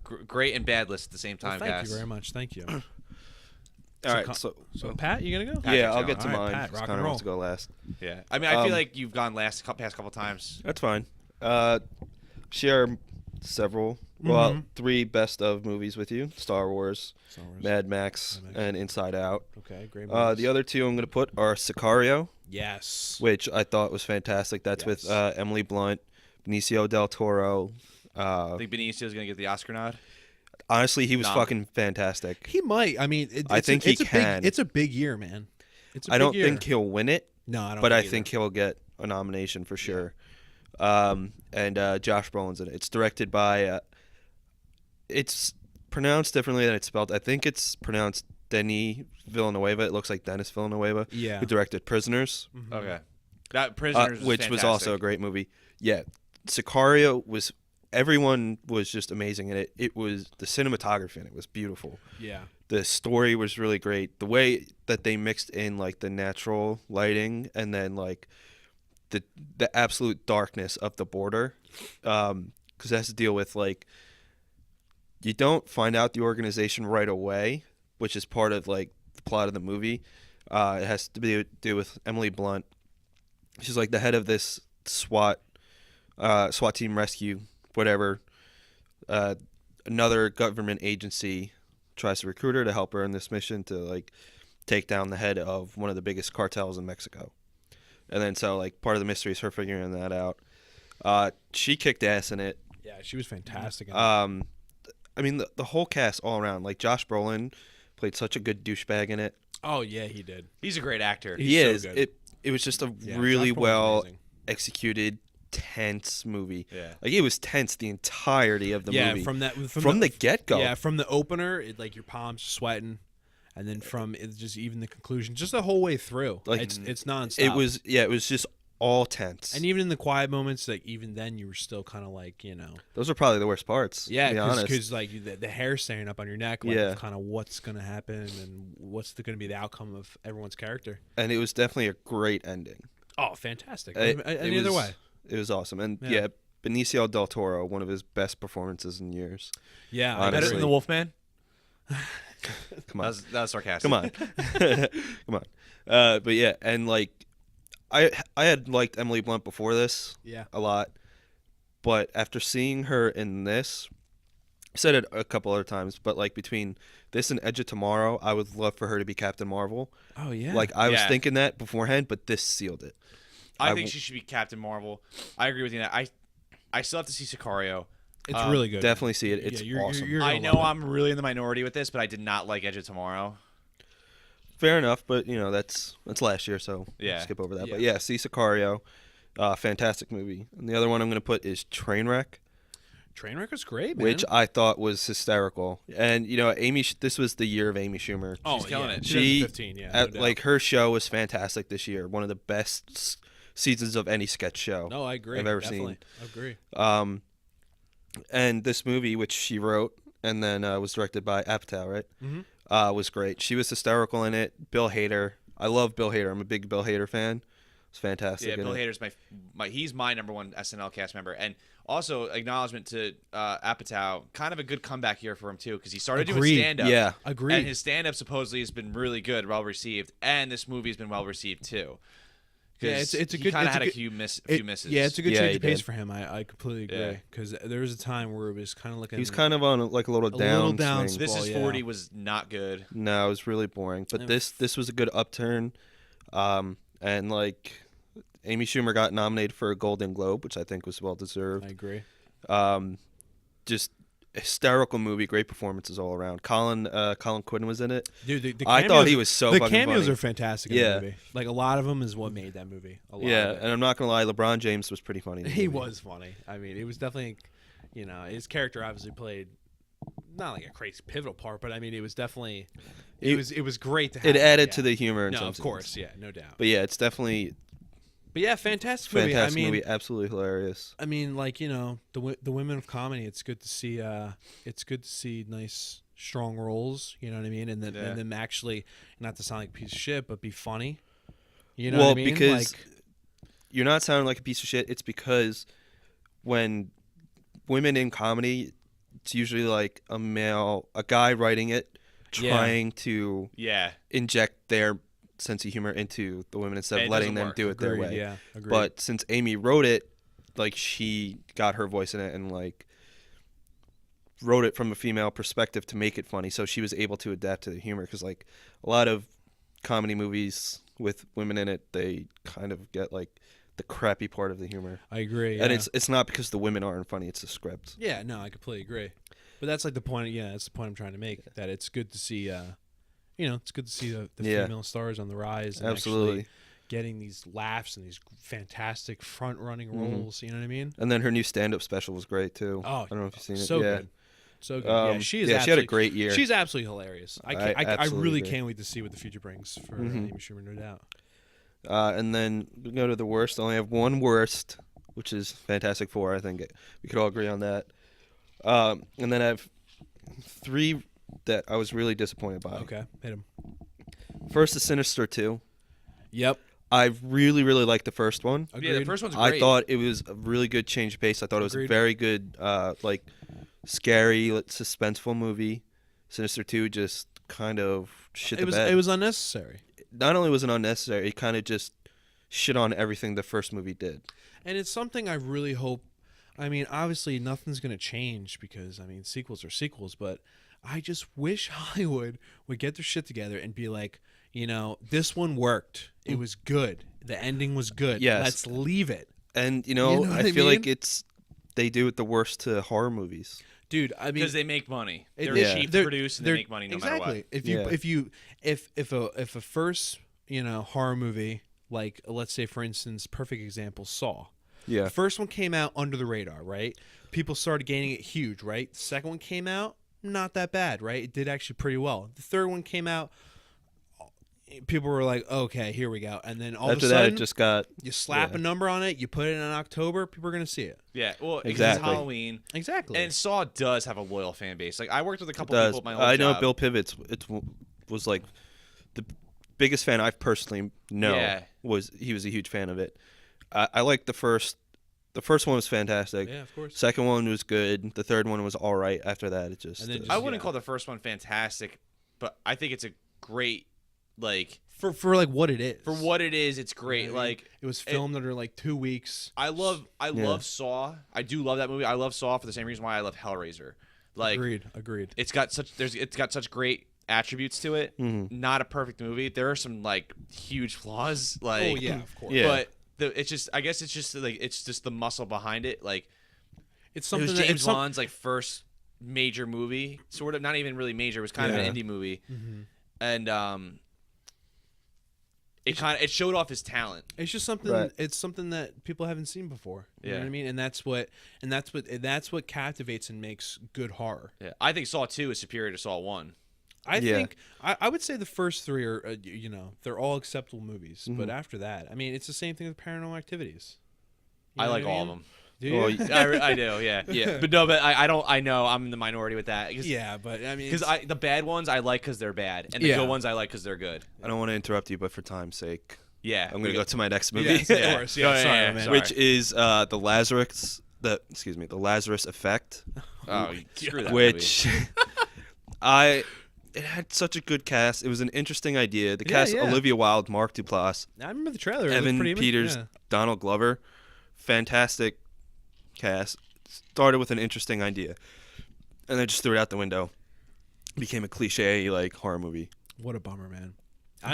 great and bad list at the same time, Well, thank guys. you very much. Thank you. All right, Con- so So, Pat, you gonna go? Patrick's yeah, I'll going. get to All right, mine. Pat, 'cause rock Connor and wants to roll. go last. Yeah. I mean, I feel like you've gone last past couple times. That's fine. Share several, well, 3 best of movies with you: Star Wars, Star Wars. Mad Max, Mad Max. and Inside Out. Okay, great. The other 2 I'm going to put are Sicario, yes. which I thought was fantastic. That's with Yes. Emily Blunt, Benicio del Toro. I think Benicio's gonna get the Oscar nod. Honestly, he was Nom. fucking fantastic. He might. I mean, I think he can. It's a big year, man. It's a I big don't year. think he'll win it, No, I don't. but I either. think he'll get a nomination for sure. And Josh Brolin's in it. It's directed by. It's pronounced differently than it's spelled. I think it's pronounced Denis Villanueva. It looks like Dennis Villanueva. Yeah. Who directed Prisoners, Okay. That Prisoners, which was also a fantastic. great movie. Yeah, Sicario was. Everyone was just amazing in it. It was the cinematography in it was beautiful. Yeah. The story was really great. The way that they mixed in like the natural lighting and then like the absolute darkness of the border, because it has to deal with like you don't find out the organization right away, which is part of like the plot of the movie. It has to do with Emily Blunt. She's like the head of this SWAT team rescue, whatever. Another government agency tries to recruit her to help her in this mission to like take down the head of one of the biggest cartels in Mexico. And then so like part of the mystery is her figuring that out. She kicked ass in it. Yeah, she was fantastic. In it. I mean the whole cast all around. Like Josh Brolin played such a good douchebag in it. Oh yeah, he did. He's a great actor. He's He so is. good. It was just a Yeah, really Josh Brolin's well amazing. executed, tense movie. Yeah. Like it was tense the entirety of the movie. from the get go. Yeah, from the opener, like your palms sweating, and then from it just even the conclusion, just the whole way through. Like, it's nonstop. It was just all tense. and even in the quiet moments, like even then, you were still kind of like Those are probably the worst parts. yeah, to be honest. because like the hair standing up on your neck, like Yeah. kind of what's gonna happen and what's going to be the outcome of everyone's character. And it was definitely a great ending. Oh, fantastic! It Any other was- way? It was awesome. And Yeah. yeah, Benicio del Toro, one of his best performances in years. Yeah, Honestly. Better than the Wolfman. Come on. That was sarcastic. Come on. Come on. But yeah, and like I had liked Emily Blunt before this yeah. a lot, but after seeing her in this, I said it a couple other times, but like between this and Edge of Tomorrow, I would love for her to be Captain Marvel. Oh yeah. Like I was Yeah. thinking that beforehand, but this sealed it. I think she should be Captain Marvel. I agree with you. I still have to see Sicario. It's really good. Definitely see it. It's you're awesome. gonna I know love it. I'm really in the minority with this, but I did not like Edge of Tomorrow. Fair enough, but that's last year, so Yeah. skip over that. Yeah. But yeah, see Sicario, fantastic movie. And the other one I'm going to put is Trainwreck, Trainwreck was great, man. which I thought was hysterical. And Amy, this was the year of Amy Schumer. oh, She's killing yeah, it. 2015, yeah. no doubt. Like her show was fantastic this year. One of the best seasons of any sketch show. No, I agree. I've ever Definitely. seen. I agree. And this movie, which she wrote and then was directed by Apatow, right? Mm-hmm. Was great. She was hysterical in it. Bill Hader. I love Bill Hader. I'm a big Bill Hader fan. It's fantastic. Yeah, in Bill it. Hader's he's my number one SNL cast member, and also acknowledgement to Apatow. Kind of a good comeback here for him too, because he started Agreed. doing stand up. Yeah. Agreed. And his stand up supposedly has been really good, well received, and this movie has been well received too. Yeah, it's a good. Kind of it's had a a good- few misses. Yeah, it's a good Yeah, change he of pace did. for him. I completely Yeah. agree because there was a time where it was kind of like He was kind of on like a little down. down swing. This Well, is yeah. 40 was not good. No, it was really boring. But Yeah. this was a good upturn. And like Amy Schumer got nominated for a Golden Globe, which I think was well I deserved. agree. Just hysterical movie, great performances all around. Colin Quinn was in it. Dude, the I thought cameos- he was so The fucking cameos funny. are fantastic in Yeah. the movie. Like a lot of them is what made that movie. A lot Yeah, of it. and I'm not gonna lie, LeBron James was pretty funny. in the He movie. was funny. I mean, it was definitely, his character obviously played not like a crazy pivotal part, but I mean, it was definitely, it was great to have. It added yeah. to the humor. In No, some of scenes. course, yeah, no doubt. But yeah, it's definitely But yeah, fantastic movie. fantastic I mean, movie, absolutely hilarious. I mean, like the women of comedy. It's good to see. It's good to see nice, strong roles. You know what I mean? And then Yeah. and them actually, not to sound like a piece of shit, but be funny. You know Well, what I mean? because like, you're not sounding like a piece of shit. It's because when women in comedy, it's usually like a guy writing it, Yeah. trying to Yeah. inject their sense of humor into the women instead It of letting doesn't them work. do it their agreed, way. Yeah, agreed. But since Amy wrote it, like she got her voice in it and like wrote it from a female perspective to make it funny, so she was able to adapt to the humor. Because like a lot of comedy movies with women in it, they kind of get like the crappy part of the humor, I agree. and yeah. it's not because the women aren't funny; it's the script. Yeah, no, I completely agree. But that's like the point. Yeah, that's the point I'm trying to make. That it's good to see. It's good to see the Yeah. female stars on the rise. And Absolutely. actually getting these laughs and these fantastic front running Mhm. roles. You know what I mean? And then her new stand-up special was great too. Oh, I don't know if you've seen it. so yeah. good. So good. Yeah, she is. yeah, she had a absolutely- great year. She's absolutely hilarious. I I absolutely really agree. can't wait to see what the future brings for Mhm. Amy Schumer, no doubt. And then we go to the worst. I only have one worst, which is Fantastic Four. I think we could all agree on that. And then I have three that I was really disappointed by. Okay, hit him. First is Sinister 2. Yep. I really, really liked the first one. Agreed. Yeah, the first one's great. I thought it was a really good change of pace. I thought it was Agreed. a very good, like, scary, suspenseful movie. Sinister 2 just kind of shit the bed. It was unnecessary. Not only was it unnecessary, it kind of just shit on everything the first movie did. And it's something I really hope. I mean, obviously, nothing's going to change because, I mean, sequels are sequels, but I just wish Hollywood would get their shit together and be like, this one worked. It was good. The ending was good. Yes. Let's leave it. And, You know what I I feel like mean? they do it the worst to horror movies. Dude, I mean, Because they make money. It- They're yeah. cheap to they're- produce and they're- they make money no matter exactly. what. If a first horror movie, like let's say for instance, perfect example, Saw. Yeah. The first one came out under the radar, right? People started gaining it huge, right? The second one came out, not that bad, right? It did actually pretty well. The third one came out, people were like, okay, here we go. And then all After of a that, sudden, it just got... you slap yeah. a number on it, you put it in October, people are going to see it. Yeah, well, Exactly. it's Halloween. Exactly. And Saw does have a loyal fan base. Like, I worked with a couple does. people at my old I know job. Bill Pivot's was like the biggest fan I've personally know. Yeah. He was a huge fan of it. I liked the first. The first one was fantastic. yeah, of course. Second one was good. The third one was all right. After that, it just. And then I wouldn't yeah. call the first one fantastic, but I think it's a great, like, For like what it is. for what it is, it's great. You know what I mean? Like, it was filmed under like 2 weeks. I love Saw. I do love that movie. I love Saw for the same reason why I love Hellraiser. Like, Agreed. it's got such great attributes to it. Mhm. Not a perfect movie. There are some like huge flaws. Like, Oh yeah, of course. Yeah. but it's just I guess it's just like it's just the muscle behind it. Like It's it something was that James Wan's like first major movie, sort of not even really major. It was kind of an indie movie, and it showed off his talent. It's just something. Right. It's something that people haven't seen before. You know Yeah. what I mean? And that's what captivates and makes good horror. Yeah, I think Saw 2 is superior to Saw 1. I Yeah. think I would say the first three are they're all acceptable movies, but after that, I mean, it's the same thing with Paranormal Activities. You I know like what I all of mean? them. Do you? Well, I do, yeah, Yeah. But no, but I don't. I know I'm in the minority with that. Yeah, but I mean, Because the bad ones I like because they're bad, and the Yeah. good ones I like because they're good. I don't want to interrupt you, but for time's sake, Yeah, I'm going to go to my next movie. yes, of course. Yeah, sorry, man. Which is the Lazarus Effect, Oh, screw that which it had such a good cast. It was an interesting idea. The Yeah, cast: yeah. Olivia Wilde, Mark Duplass, I remember the trailer. It looked Evan pretty Peters, Yeah. Donald Glover. Fantastic cast. Started with an interesting idea, and then just threw it out the window. Became a cliche like horror movie. What a bummer, man.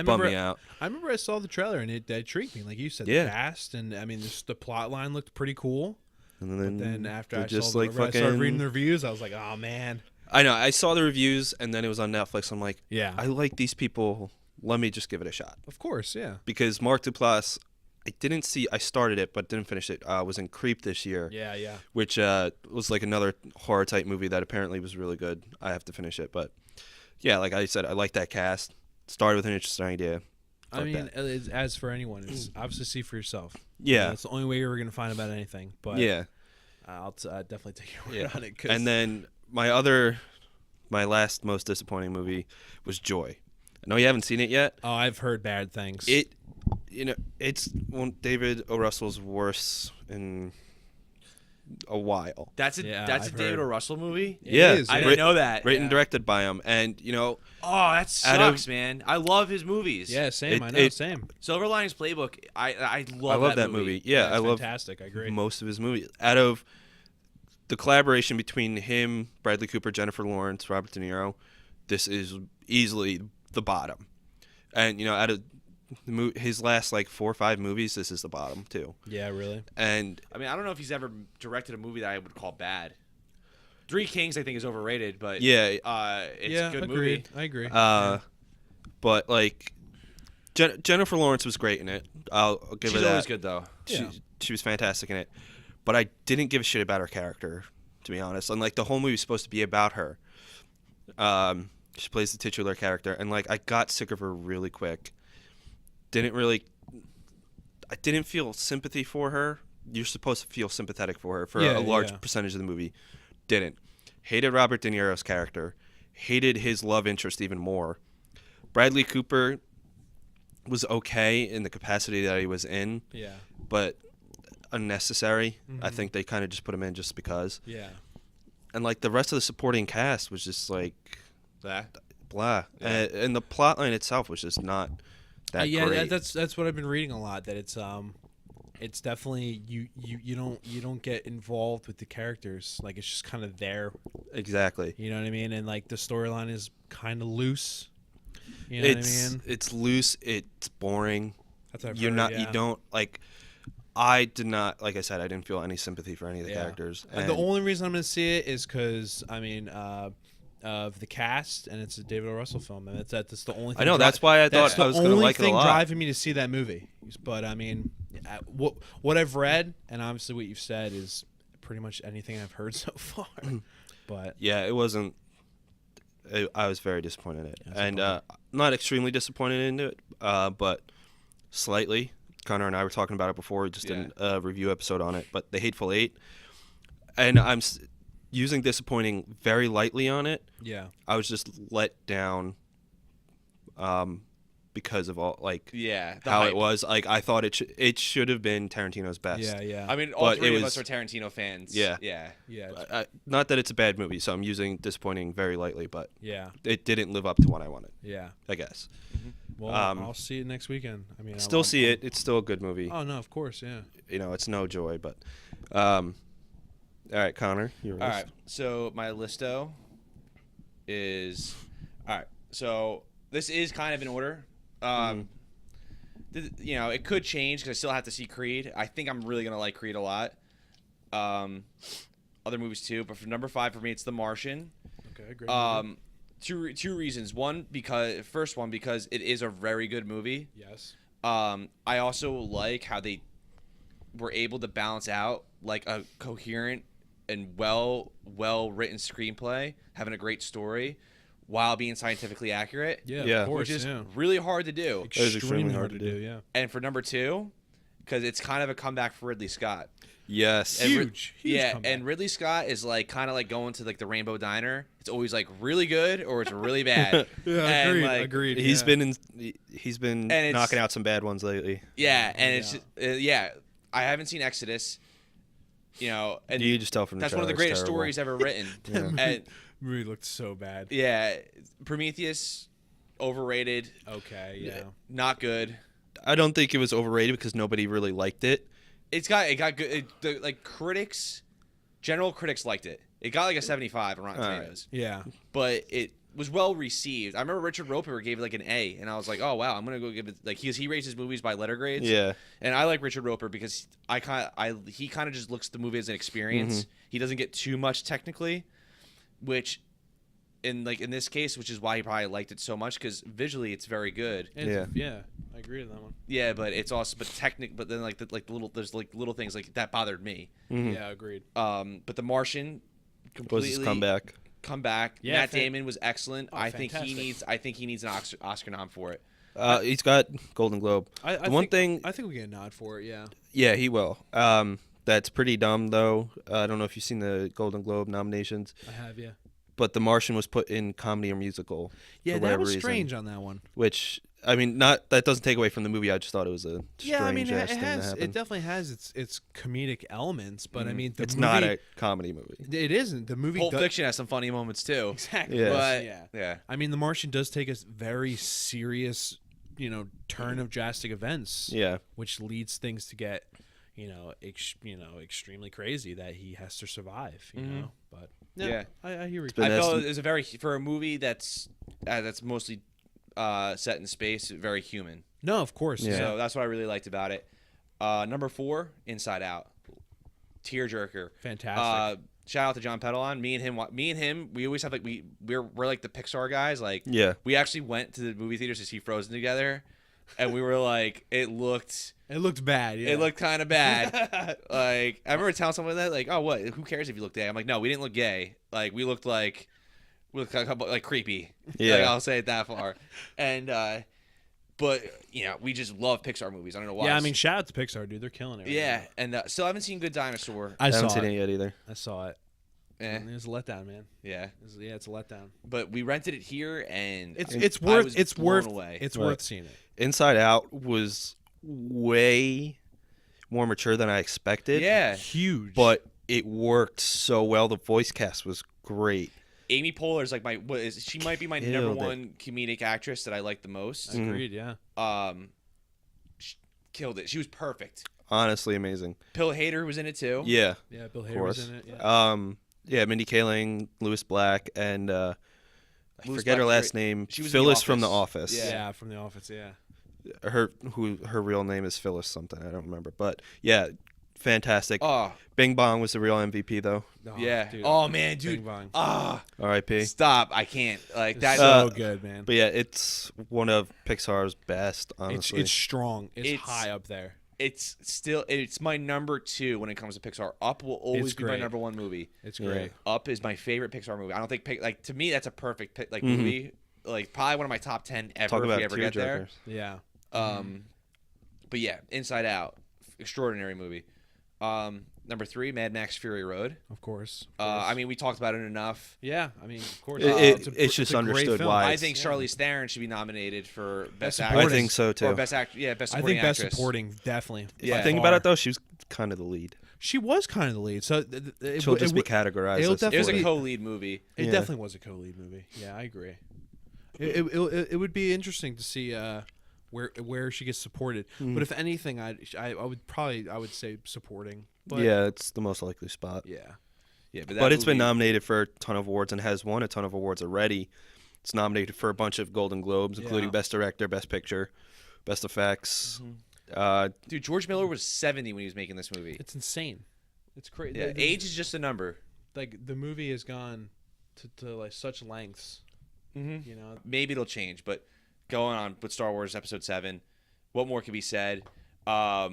Bummed me out. I remember I saw the trailer and it intrigued me, like you said. Yeah. The cast and I mean, the plot line looked pretty cool. And But then after they're I just saw like I started reading fucking. the reviews, I was like, oh man. I know. I saw the reviews, and then it was on Netflix. I'm like, Yeah. I like these people. Let me just give it a shot. Of course, yeah. Because Mark Duplass, I started it, but didn't finish it. Was in Creep this year, Yeah, yeah. which was like another horror type movie that apparently was really good. I have to finish it, but yeah, like I said, I like that cast. Started with an interesting idea. I Fuck mean, that. as for anyone, it's obviously see for yourself. Yeah, That's the only way you're going to find about anything. But yeah. I'll definitely take your word Yeah. on it. 'Cause And then my last most disappointing movie was Joy. I know you haven't seen it yet. oh, I've heard bad things. It's David O. Russell's worst in a while. That's a Yeah, that's I've a David heard. O. Russell movie. It Yeah, is, I yeah. didn't know that. Written and Yeah. directed by him, and Oh, that Out of- sucks, man. I love his movies. Yeah, same. It- I know, it- same. Silver Linings Playbook. I I love that movie. Yeah, it's I love fantastic. I agree. most of his movies. Out of the collaboration between him, Bradley Cooper, Jennifer Lawrence, Robert De Niro, this is easily the bottom. And out of his last like 4 or 5 movies, this is the bottom too. Yeah, really. And I mean, I don't know if he's ever directed a movie that I would call bad. Three Kings, I think, is overrated, but yeah, it's yeah, a good agreed. movie. I agree. but like Jennifer Lawrence was great in it. I'll give her She's that. always good, though. Yeah. She was fantastic in it. But I didn't give a shit about her character, to be honest. And like the whole movie was supposed to be about her. She plays the titular character, and like I got sick of her really quick. I didn't feel sympathy for her. You're supposed to feel sympathetic for her for Yeah, a large yeah. percentage of the movie. Didn't. Hated Robert De Niro's character. Hated his love interest even more. Bradley Cooper was okay in the capacity that he was in, yeah. but unnecessary. I Mhm. think they kind of just put him in just because. Yeah. And like the rest of the supporting cast was just like That. blah. Yeah. And the plot line itself was just not that yeah, great. that's what I've been reading a lot. That it's definitely you don't get involved with the characters. Like it's just kind of there. Exactly. You know what I mean? And like the storyline is kind of loose. You know what I mean? It's loose. It's boring. That's what I've You're heard, not. yeah. You don't like. I did not. Like I said, I didn't feel any sympathy for any of the Yeah. characters. And the only reason I'm gonna see it is because I mean of the cast, and it's a David O. Russell film, and that's the only thing. I know. That's why I That's thought the I was going to only like it a thing lot. driving me to see that movie. But I mean, what I've read, and obviously what you've said, is pretty much anything I've heard so far. But Yeah, it wasn't. I was very disappointed in it, That's a and bummer. not extremely disappointed in it, but slightly. Connor and I were talking about it before. We just did a review episode on it, but The Hateful Eight, and I'm using disappointing very lightly on it. yeah, I was just let down, because of all like Yeah. the how hype. it was. Like I thought it should have been Tarantino's best. yeah. I mean, all But three it of was- us are Tarantino fans. Yeah. Yeah. yeah, Not that it's a bad movie, so I'm using disappointing very lightly, but yeah, it didn't live up to what I wanted, yeah. I guess. Well, I'll see it next weekend. I mean, Still see it. It's still a good movie. Oh no, of course, yeah. It's no joy, but all right, Connor, your All list. right. So my listo is all right. So this is kind of in order. You know, it could change because I still have to see Creed. I think I'm really gonna like Creed a lot. Other movies too, but for number 5 for me, it's The Martian. Okay, great. Movie. Two reasons. First one because it is a very good movie. Yes. I also like how they were able to balance out like a coherent and well written screenplay, having a great story, while being scientifically accurate. Yeah, Yeah. of course. Which is yeah. really hard to do. is extremely hard to do. Yeah. And for number 2, because it's kind of a comeback for Ridley Scott. Yes. And Huge comeback. and Ridley Scott is like kind of like going to like the Rainbow Diner. It's always like really good or it's really bad. Yeah, And, agreed. like, Agreed. He's yeah. been knocking out some bad ones lately. Yeah, and it's I haven't seen Exodus. You know, and You just tell from the that's one of the trailer, it's greatest terrible. stories ever written. And movie looked so bad. yeah, Prometheus, overrated, Okay. Yeah. not good. I don't think it was overrated because nobody really liked it. It got good. Like general critics liked it. It got like a 75 on Rotten All right. Tomatoes, Yeah. but it was well received. I remember Richard Roper gave it like an A, and I was like, oh wow, I'm gonna go give it like he rates his movies by letter grades. Yeah. And I like Richard Roper because he kind of just looks at the movie as an experience. He doesn't get too much technically, which in this case, which is why he probably liked it so much because visually it's very good. And yeah. I agree with that one. Yeah, but it's also but then there's like little things like that bothered me. Yeah. Agreed. But The Martian Was completely his comeback? Yeah, Matt Damon was excellent. Oh, I think he fantastic. needs an Oscar nom for it. He's got Golden Globe. I One think, thing, I think we get a nod for it. Yeah. yeah, he will. That's pretty dumb though. I don't know if you've seen the Golden Globe nominations, I have. Yeah. but The Martian was put in comedy or musical. Yeah. for That whatever was reason, strange on that one. Which I mean, not that doesn't take away from the movie. I just thought it was a strange Yeah. I mean, ass it thing to has. happen. It definitely has its comedic elements, but I mean, the it's movie, not a comedy movie. It isn't. The movie. Pulp does- Fiction has some funny moments too. Exactly. Yeah. But yeah. yeah. I mean, The Martian does take a very serious, turn of drastic events. Yeah. Which leads things to get, extremely crazy that he has to survive. You know, but Yeah. I hear you. been I felt That's- it was a very for a movie that's mostly set in space, very human. No, of course. Yeah. So that's what I really liked about it. Number 4, Inside Out, tearjerker. Fantastic. Shout out to John Pedalon. Me and him. We always have like we're like the Pixar guys. Like Yeah. we actually went to the movie theaters to see Frozen together, and we were like, it looked bad. Yeah. It looked kind of bad. Like I remember telling someone that, like, oh, what? Who cares if you look gay? I'm like, no, we didn't look gay. Like we looked like creepy. Yeah. Like, I'll say it that far. And but we just love Pixar movies. I don't know why. Yeah, I mean, shout out to Pixar, dude. They're killing it. Right yeah, now. and still haven't seen Good Dinosaur. I haven't saw seen it. it yet either. I saw it. Eh, It was a letdown, man. yeah, It's a letdown. but we rented it here, and It's I worth was it's blown worth away. it's Right. worth seeing it. Inside Out was way more mature than I expected. Yeah, Huge. But it worked so well. The voice cast was great. Amy Poehler's like she might be my Killed number it. one comedic actress that I like the most. agreed. Yeah. She killed it. She was perfect. Honestly, amazing. Bill Hader was in it too. Yeah. Yeah. Bill Of Hader was course. in it. Yeah. Yeah, Mindy Kaling, Louis Black, and I Louis forget her Black's last great. name. She was in The Phyllis from The Office. Office. Yeah. From The Office. Yeah. Her real name is Phyllis something. I don't remember. But yeah, fantastic. Oh Bing Bong was the real MVP though. Oh, yeah. dude. Oh man, Bing dude. Bong. R.I.P. Stop! I can't. Like that. So good, man. But yeah, it's one of Pixar's best. It's Honestly, it's strong. It's It's- high up there. It's my number 2 when it comes to Pixar. Up will always It's be my great. number 1 movie. It's Yeah. great. Up is my favorite Pixar movie. I don't think to me that's a perfect Mm-hmm. movie. Like probably one of my top 10 ever talk if about we ever get there. tearjerkers. Yeah. But yeah, Inside Out, extraordinary movie. Number 3, Mad Max Fury Road. Of course. I mean, we talked about it enough. Yeah. I mean, of course. It's just a great understood film. why. I think Charlize Theron should be nominated for best Best actress. I supporting. think so too. Or best act. Yeah, best I supporting think best actress. supporting definitely. Yeah. by Thing far. about it though, she was kind of the lead. She was kind of the lead, so She'll just be categorized. it'll as It was a definitely- co-lead movie. It Yeah. definitely was a co-lead movie. Yeah, I agree. It would be interesting to see where she gets supported. But if anything, I would say supporting. But yeah, it's the most likely spot. yeah. Yeah, But it's been nominated for a ton of awards and has won a ton of awards already. It's nominated for a bunch of Golden Globes, including Yeah. Best Director, Best Picture. best effects. Dude, George Miller was 70 when he was making this movie. It's insane. It's crazy. Yeah, age is just a number. Like the movie has gone to like such lengths. Mm-hmm. You know, Maybe it'll change, but going on with Star Wars Episode 7, what more can be said? yeah,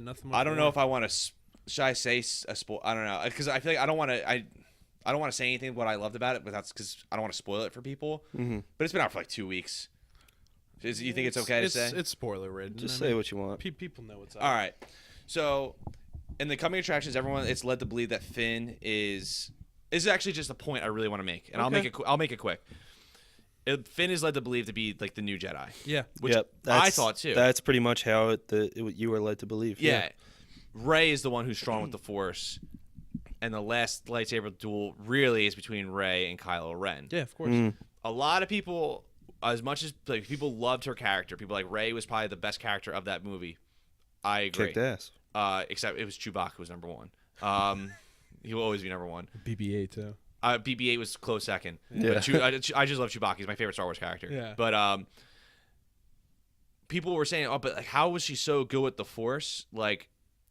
nothing. I don't know if I want to. Should I say a spoil? I don't know, because I feel like I don't want to. I don't want to say anything what I loved about it, but that's because I don't want to spoil it for people. Mm-hmm. But it's been out for like 2 weeks. You think it's okay to say? It's spoiler ridden. Just say what you want. People know what's up. All right. So, in the coming attractions, everyone it's led to believe that Finn is actually just a point I really want to make, and Okay. I'll make it quick. Finn is led to believe to be like the new Jedi. Yeah. Which I thought too. That's pretty much how you were led to believe. Yeah. Rey is the one who's strong with the Force, and the last lightsaber duel really is between Rey and Kylo Ren. Yeah, of course. A lot of people, as much as like people loved her character, people like Rey was probably the best character of that movie. I agree. Kicked ass. Except it was Chewbacca who was number one. He will always be number one. BB-8 too. BB-8 was close second. Yeah. But I just love Chewbacca. He's my favorite Star Wars character. Yeah. But people were saying, oh, but like, how was she so good with the Force? Like,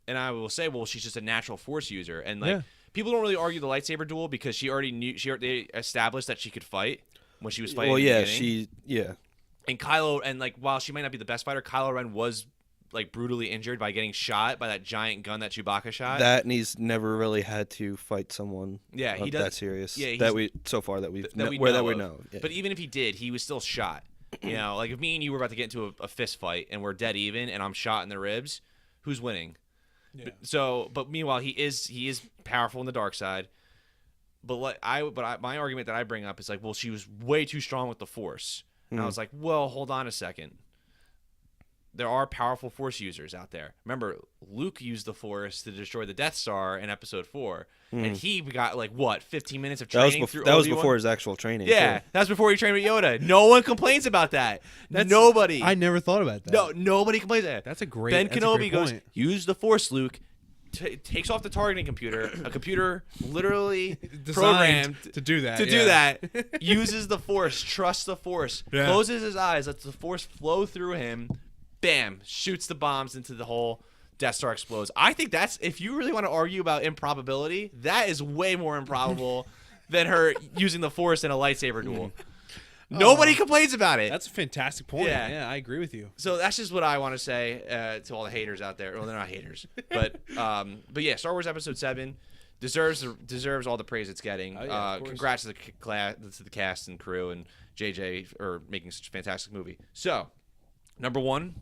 and I will say, well, she's just a natural Force user, and like people don't really argue the lightsaber duel because she already knew. They established that she could fight when she was fighting. Well, in the yeah, beginning. And Kylo, and like while she might not be the best fighter, Kylo Ren was like brutally injured by getting shot by that giant gun that Chewbacca shot. That and he's never really had to fight someone. Yeah, he does that serious. Yeah, that we know. Yeah. But even if he did, he was still shot. You know, like if me and you were about to get into a fist fight and we're dead even, and I'm shot in the ribs, who's winning? Yeah. But meanwhile, he is powerful in the dark side. But my argument that I bring up is like, well, she was way too strong with the Force, and I was like, well, hold on a second. There are powerful Force users out there. Remember, Luke used the Force to destroy the Death Star in Episode 4, and he got like what 15 minutes of training. That was before his actual training. Yeah, too. that's before he trained with Yoda. No one complains about that. Nobody. I never thought about that. No, nobody complains about that. That's a great. Ben that's a Kenobi great goes, point. use the Force, Luke. Takes off the targeting computer. A computer literally Designed programmed to do that. to do that. Uses the Force. Trusts the Force. Yeah. Closes his eyes. Lets the Force flow through him. Bam! Shoots the bombs into the hole. Death Star explodes. I think that's, if you really want to argue about improbability, that is way more improbable than her using the Force in a lightsaber duel. Nobody complains about it. That's a fantastic point. Yeah. Yeah, I agree with you. So that's just what I want to say to all the haters out there. Well, they're not haters, but yeah, Star Wars Episode 7 deserves all the praise it's getting. Oh, yeah, of course. Congrats to the cast and crew and JJ for making such a fantastic movie. So, number 1,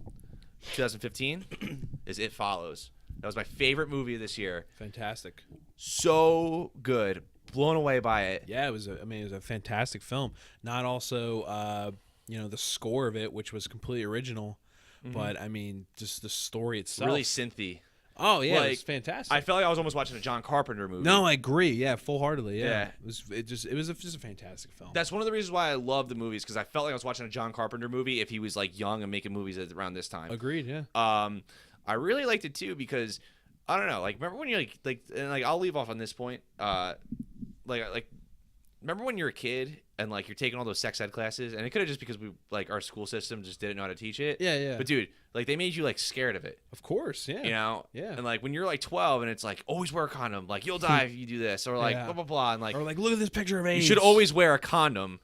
2015 is It Follows. That was my favorite movie of this year. Fantastic. So good. Blown away by it. Yeah, it was a fantastic film. Not also, the score of it, which was completely original, but I mean, just the story itself. Really synthy. Oh yeah, like, it was fantastic. I felt like I was almost watching a John Carpenter movie. No, I agree. Yeah, full-heartedly. Yeah. Yeah. It was just a fantastic film. That's one of the reasons why I love the movies, because I felt like I was watching a John Carpenter movie if he was like young and making movies around this time. Agreed. Yeah. I really liked it too because I don't know, like remember when you're like and like I'll leave off on this point. Like remember when you're a kid and like you're taking all those sex ed classes, and it could have just because we like our school system just didn't know how to teach it. Yeah, yeah. But dude, like they made you like scared of it. Of course. Yeah. You know? Yeah. And like when you're like 12 and it's like always wear a condom, like you'll die if you do this, or like Yeah. blah blah blah, and like Or like, look at this picture of AIDS. you should always wear a condom.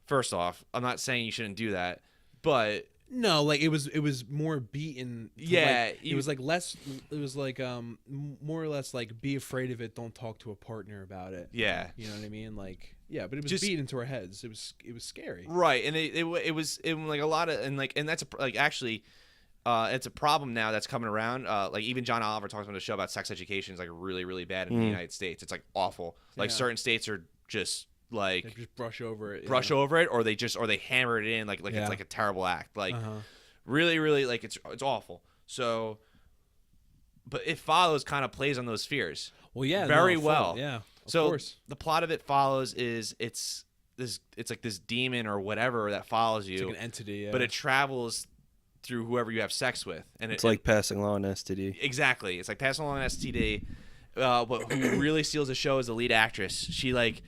First off, I'm not saying you shouldn't do that, but No, like it was more beaten. Yeah, Like, it was like less. It was like more or less like be afraid of it. Don't talk to a partner about it. yeah. You know what I mean? Like yeah, but it was Just- beaten into our heads. It was scary. Right, and it was like a lot of and that's actually it's a problem now that's coming around. Like even John Oliver talks on the show about sex education is like really really bad in the United States. It's like awful. Like Yeah. certain states are just like They just brush over it. over it, or they hammer it in like Yeah. it's like a terrible act. Like Uh-huh. really really like it's awful. So, but It Follows kind of plays on those fears. Well, yeah, Very full- well. Yeah, of So course. the plot of It Follows is it's like this demon or whatever that follows It's you, like an entity. Yeah. but it travels through whoever you have sex with, and It's like passing law on STD. exactly, it's like passing along an STD. But who really steals the show is the lead actress. She like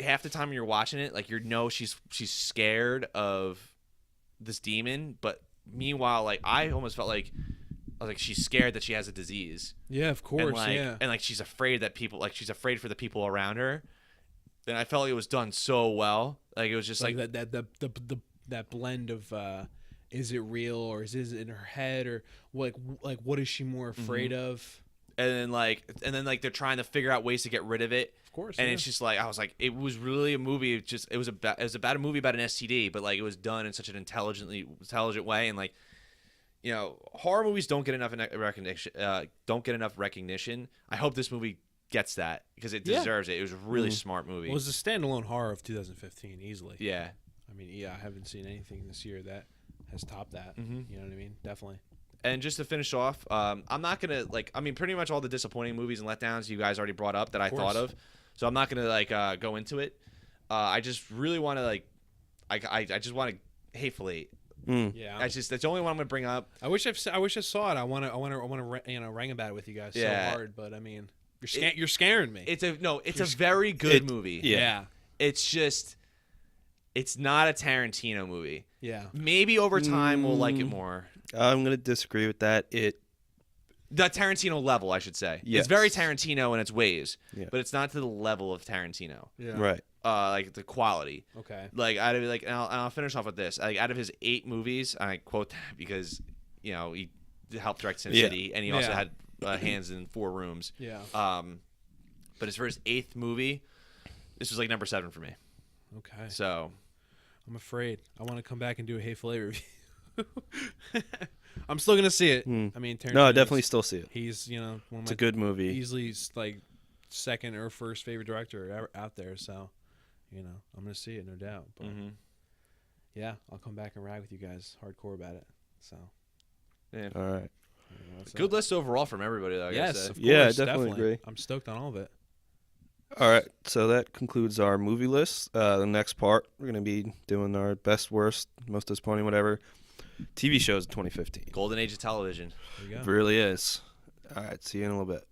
half the time you're watching it, like she's scared of this demon, but meanwhile, like I almost felt like I was like she's scared that she has a disease. Yeah, of course. And like, yeah. and like she's afraid that people like she's afraid for the people around her. And I felt like it was done so well. Like it was just like that blend of is it real or is it in her head or like what is she more afraid of? and then they're trying to figure out ways to get rid of it. Of course. And yeah. it's just like I was like it was really a movie. It was about a movie about an STD, but like it was done in such an intelligent way. And like, you know, horror movies don't get enough recognition. I hope this movie gets that because it deserves it. It was a really smart movie. Well, it was a standalone horror of 2015 easily. Yeah. I mean, yeah, I haven't seen anything this year that has topped that. You know what I mean? Definitely. And just to finish off, I'm not gonna pretty much all the disappointing movies and letdowns you guys already brought up that I thought of, so I'm not gonna go into it. I just really want to I just want to Hateful Eight. Yeah. That's the only one I'm gonna bring up. I wish I saw it. I want to rang about it with you guys so hard, but I mean, you're scaring me. It's a very good movie. Yeah. It's just it's not a Tarantino movie. Yeah. Maybe over time we'll like it more. I'm gonna disagree with that. The Tarantino level, I should say. Yes. It's very Tarantino in its ways, Yeah. but it's not to the level of Tarantino. Yeah. Right. Like the quality. Okay. Like out of and I'll finish off with this. Like out of his 8 movies, and I quote that because you know he helped direct Sin City, and he also had hands in 4 Rooms. Yeah. But as for his 8th movie, this was like number 7 for me. Okay. So I'm afraid I want to come back and do a Hateful Eight review. I'm still gonna see it. I mean, No, I definitely still see it. He's one of It's my a good movie. easily like second or first favorite director out there. So, I'm gonna see it, no doubt. But yeah, I'll come back and rag with you guys hardcore about it. So, yeah. All right. Good list overall from everybody, though. I Yes, gotta say. of course, Yeah, I definitely agree. I'm stoked on all of it. All right, so that concludes our movie list. The next part, we're going to be doing our best, worst, most disappointing, whatever, TV shows in 2015. Golden Age of television. There you go. It really is. All right, see you in a little bit.